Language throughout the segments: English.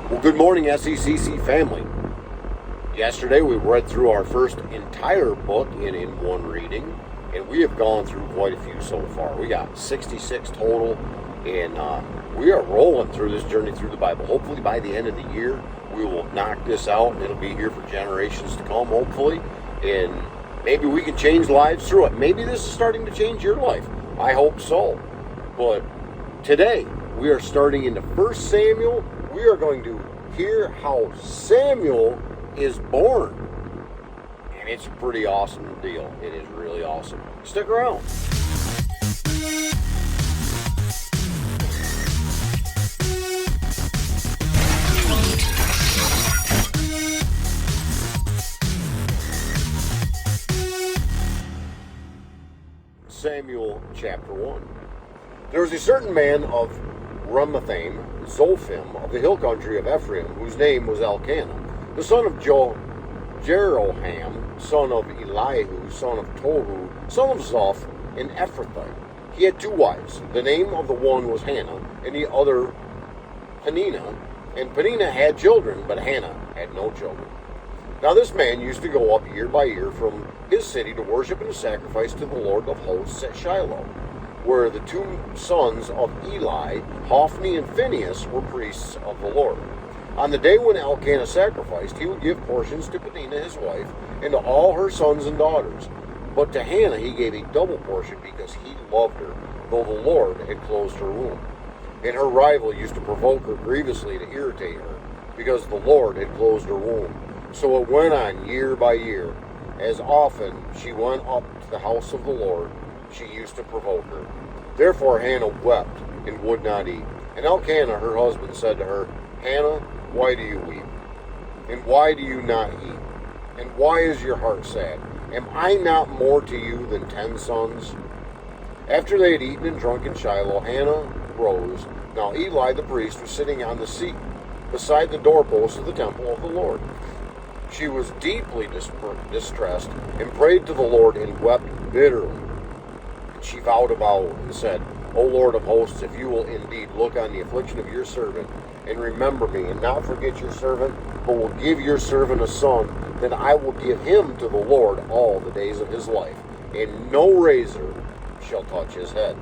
Well, good morning, SECC family. Yesterday we read through our first entire book in one reading, and we have gone through quite a few so far. We got 66 total, and we are rolling through this journey through the Bible. Hopefully by the end of the year, we will knock this out, and it'll be here for generations to come, hopefully, and maybe we can change lives through it. Maybe this is starting to change your life. I hope so. But today, we are starting into 1 Samuel. We are going to hear how Samuel is born. And it's a pretty awesome deal. It is really awesome. Stick around. Samuel chapter 1. There was a certain man of Ramathaim, Zophim, of the hill country of Ephraim, whose name was Elkanah, the son of Jeroham, son of Elihu, son of Tohu, son of Zoph, an Ephrathite. He had two wives. The name of the one was Hannah, and the other Peninnah. And Peninnah had children, but Hannah had no children. Now this man used to go up year by year from his city to worship and to sacrifice to the Lord of hosts at Shiloh, where the two sons of Eli, Hophni and Phinehas, were priests of the Lord. On the day when Elkanah sacrificed, he would give portions to Peninnah his wife, and to all her sons and daughters. But to Hannah he gave a double portion, because he loved her, though the Lord had closed her womb. And her rival used to provoke her grievously to irritate her, because the Lord had closed her womb. So it went on year by year. As often she went up to the house of the Lord, she used to provoke her. Therefore Hannah wept and would not eat. And Elkanah her husband said to her, Hannah, why do you weep? And why do you not eat? And why is your heart sad? Am I not more to you than 10 sons? After they had eaten and drunk in Shiloh, Hannah rose. Now Eli the priest was sitting on the seat beside the doorpost of the temple of the Lord. She was deeply distressed and prayed to the Lord and wept bitterly. And she vowed a vow and said, O Lord of hosts, if you will indeed look on the affliction of your servant and remember me and not forget your servant, but will give your servant a son, then I will give him to the Lord all the days of his life, and no razor shall touch his head.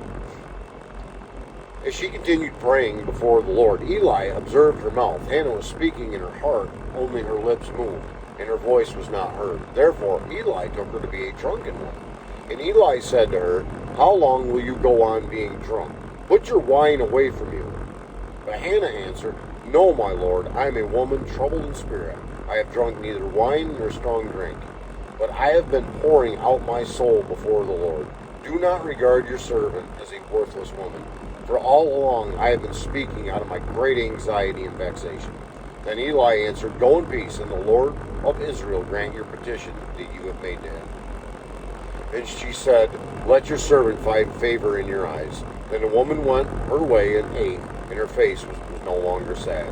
As she continued praying before the Lord, Eli observed her mouth. Hannah was speaking in her heart, only her lips moved, and her voice was not heard. Therefore Eli took her to be a drunken woman. And Eli said to her, How long will you go on being drunk? Put your wine away from you. But Hannah answered, No, my Lord, I am a woman troubled in spirit. I have drunk neither wine nor strong drink, but I have been pouring out my soul before the Lord. Do not regard your servant as a worthless woman, for all along I have been speaking out of my great anxiety and vexation. Then Eli answered, Go in peace, and the Lord of Israel grant your petition that you have made to him. And she said, Let your servant find favor in your eyes. Then the woman went her way and ate, and her face was no longer sad.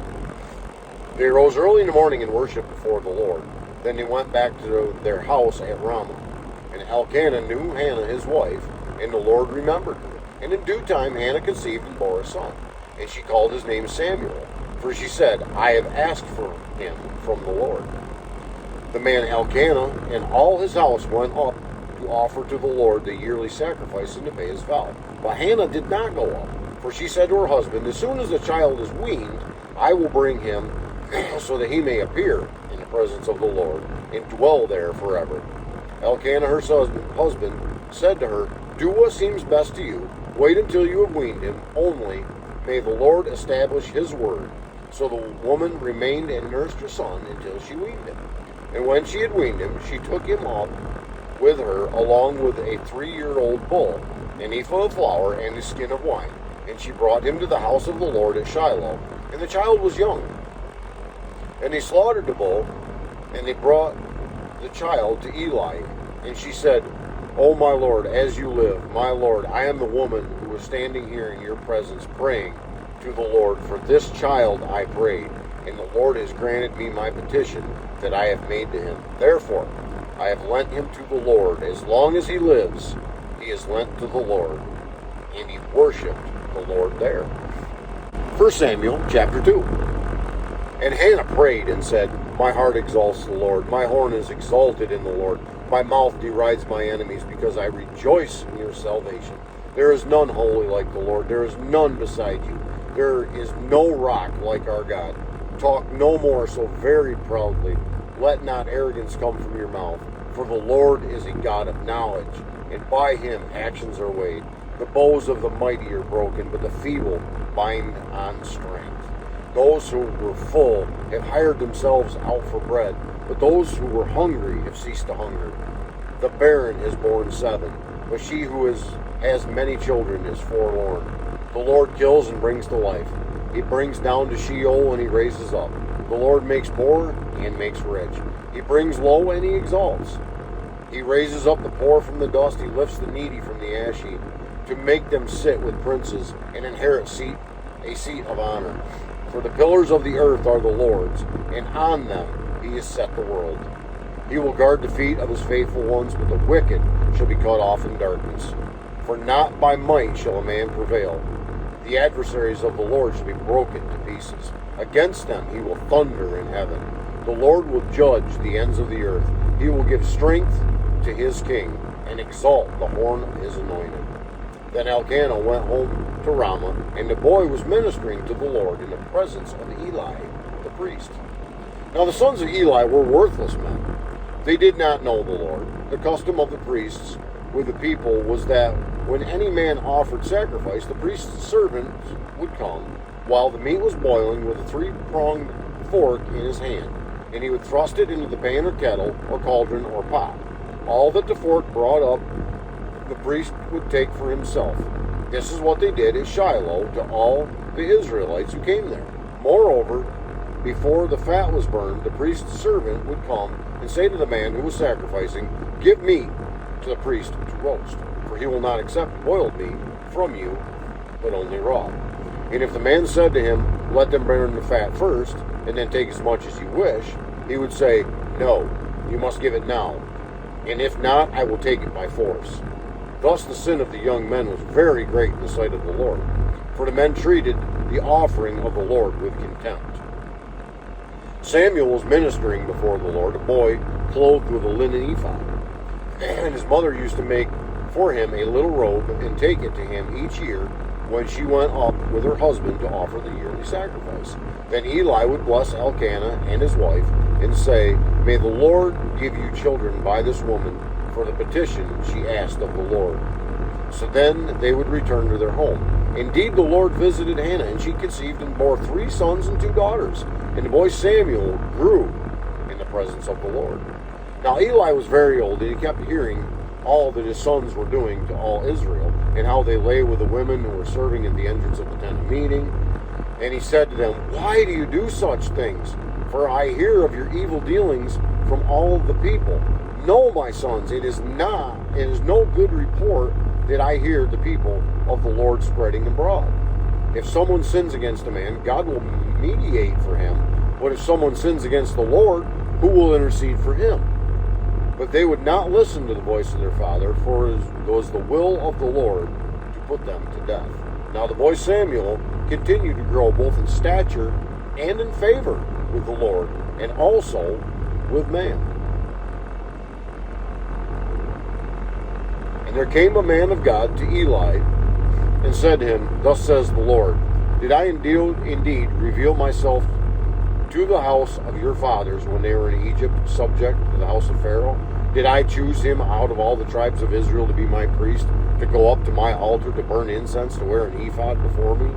They rose early in the morning and worshipped before the Lord. Then they went back to their house at Ramah. And Elkanah knew Hannah his wife, and the Lord remembered her. And in due time Hannah conceived and bore a son. And she called his name Samuel, for she said, I have asked for him from the Lord. The man Elkanah and all his house went up to offer to the Lord the yearly sacrifice and to pay his vow. But Hannah did not go up, for she said to her husband, As soon as the child is weaned, I will bring him, so that he may appear in the presence of the Lord, and dwell there forever. Elkanah her husband said to her, Do what seems best to you. Wait until you have weaned him. Only may the Lord establish his word. So the woman remained and nursed her son until she weaned him. And when she had weaned him, she took him up with her, along with a 3-year-old bull, an ephah of flour, and a skin of wine. And she brought him to the house of the Lord at Shiloh. And the child was young. And they slaughtered the bull, and they brought the child to Eli. And she said, O my Lord, as you live, my Lord, I am the woman who was standing here in your presence praying to the Lord. For this child I prayed, and the Lord has granted me my petition that I have made to him. Therefore I have lent him to the Lord. As long as he lives, he is lent to the Lord. And he worshipped the Lord there. 1 Samuel chapter 2. And Hannah prayed and said, My heart exalts the Lord. My horn is exalted in the Lord. My mouth derides my enemies, because I rejoice in your salvation. There is none holy like the Lord. There is none beside you. There is no rock like our God. Talk no more so very proudly. Let not arrogance come from your mouth. For the Lord is a God of knowledge, and by him actions are weighed. The bows of the mighty are broken, but the feeble bind on strength. Those who were full have hired themselves out for bread, but those who were hungry have ceased to hunger. The barren has borne 7, but she who has many children is forlorn. The Lord kills and brings to life. He brings down to Sheol and he raises up. The Lord makes poor and makes rich. He brings low and he exalts. He raises up the poor from the dust. He lifts the needy from the ash heap, to make them sit with princes and inherit a seat of honor. For the pillars of the earth are the Lord's, and on them he has set the world. He will guard the feet of his faithful ones, but the wicked shall be cut off in darkness. For not by might shall a man prevail. The adversaries of the Lord shall be broken to pieces. Against them he will thunder in heaven. The Lord will judge the ends of the earth. He will give strength to his king, and exalt the horn of his anointed. Then Elkanah went home to Ramah, and the boy was ministering to the Lord in the presence of Eli, the priest. Now the sons of Eli were worthless men. They did not know the Lord. The custom of the priests with the people was that when any man offered sacrifice, the priest's servant would come, while the meat was boiling, with a 3-pronged fork in his hand, and he would thrust it into the pan or kettle or cauldron or pot. All that the fork brought up, the priest would take for himself. This is what they did at Shiloh to all the Israelites who came there. Moreover, before the fat was burned, the priest's servant would come and say to the man who was sacrificing, Give meat to the priest to roast, for he will not accept boiled meat from you, but only raw. And if the man said to him, Let them burn the fat first, and then take as much as you wish, he would say, No, you must give it now, and if not, I will take it by force. Thus the sin of the young men was very great in the sight of the Lord, for the men treated the offering of the Lord with contempt. Samuel was ministering before the Lord, a boy clothed with a linen ephod. And his mother used to make for him a little robe and take it to him each year when she went up with her husband to offer the yearly sacrifice. Then Eli would bless Elkanah and his wife and say, May the Lord give you children by this woman, for the petition she asked of the Lord. So then they would return to their home. Indeed, the Lord visited Hannah, and she conceived and bore 3 sons and 2 daughters. And the boy Samuel grew in the presence of the Lord. Now Eli was very old, and he kept hearing all that his sons were doing to all Israel, and how they lay with the women who were serving at the entrance of the tent of meeting. And he said to them, Why do you do such things? For I hear of your evil dealings from all the people. No, my sons, it is no good report that I hear the people of the Lord spreading abroad. If someone sins against a man, God will mediate for him. But if someone sins against the Lord, who will intercede for him? But they would not listen to the voice of their father, for it was the will of the Lord to put them to death. Now the boy Samuel continued to grow both in stature and in favor with the Lord, and also with man. And there came a man of God to Eli, and said to him, Thus says the Lord, Did I indeed reveal myself to the house of your fathers when they were in Egypt, subject to the house of Pharaoh? Did I choose him out of all the tribes of Israel to be my priest, to go up to my altar, to burn incense, to wear an ephod before me?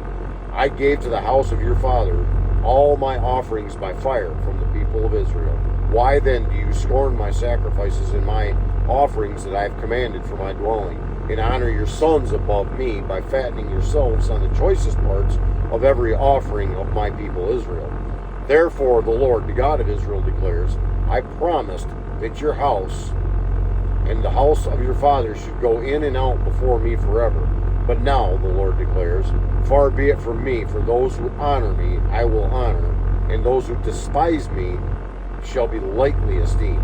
I gave to the house of your father all my offerings by fire from the people of Israel. Why then do you scorn my sacrifices and my offerings that I have commanded for my dwelling, and honor your sons above me by fattening yourselves on the choicest parts of every offering of my people Israel? Therefore the Lord, the God of Israel, declares, I promised that your house and the house of your fathers should go in and out before me forever. But now, the Lord declares, far be it from me, for those who honor me I will honor, and those who despise me shall be lightly esteemed.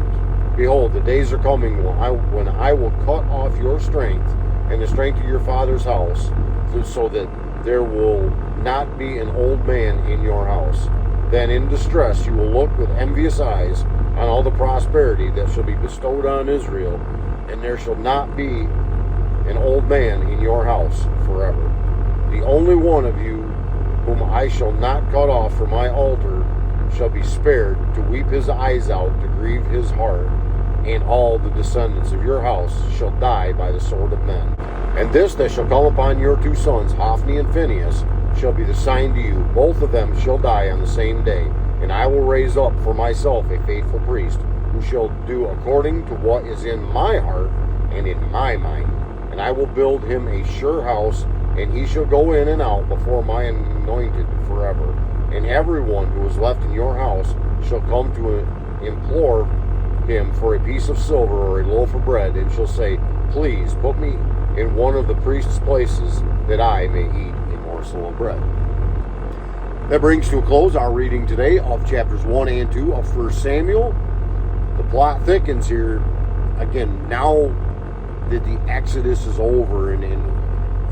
Behold, the days are coming when I will cut off your strength and the strength of your father's house, so that there will not be an old man in your house. Then in distress you will look with envious eyes on all the prosperity that shall be bestowed on Israel, and there shall not be an old man in your house forever. The only one of you whom I shall not cut off from my altar shall be spared to weep his eyes out, to grieve his heart, and all the descendants of your house shall die by the sword of men. And this that shall come upon your 2 sons, Hophni and Phinehas, shall be the sign to you. Both of them shall die on the same day, and I will raise up for myself a faithful priest, who shall do according to what is in my heart and in my mind. And I will build him a sure house, and he shall go in and out before my anointed forever. And everyone who is left in your house shall come to implore him for a piece of silver or a loaf of bread, and shall say, Please put me in one of the priest's places, that I may eat a morsel of bread. That brings to a close our reading today of chapters 1 and 2 of 1 Samuel. The plot thickens here. Again, now that the Exodus is over and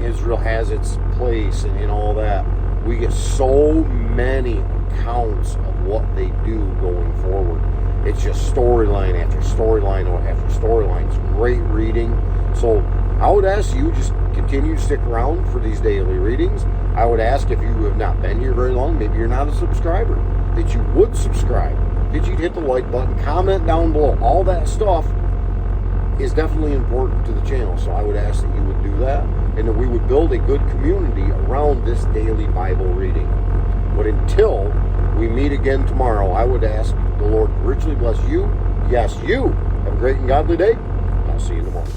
Israel has its place and all that, we get so many accounts of what they do going forward. It's just storyline after storyline after storyline. It's great reading. So I would ask you just continue to stick around for these daily readings. I would ask, if you have not been here very long, maybe you're not a subscriber, that you would subscribe, that you'd hit the like button, comment down below. All that stuff is definitely important to the channel. So I would ask that you would do that, and that we would build a good community around this daily Bible reading. But until we meet again tomorrow, I would ask the Lord richly bless you. Yes, you. Have a great and godly day. I'll see you in the morning.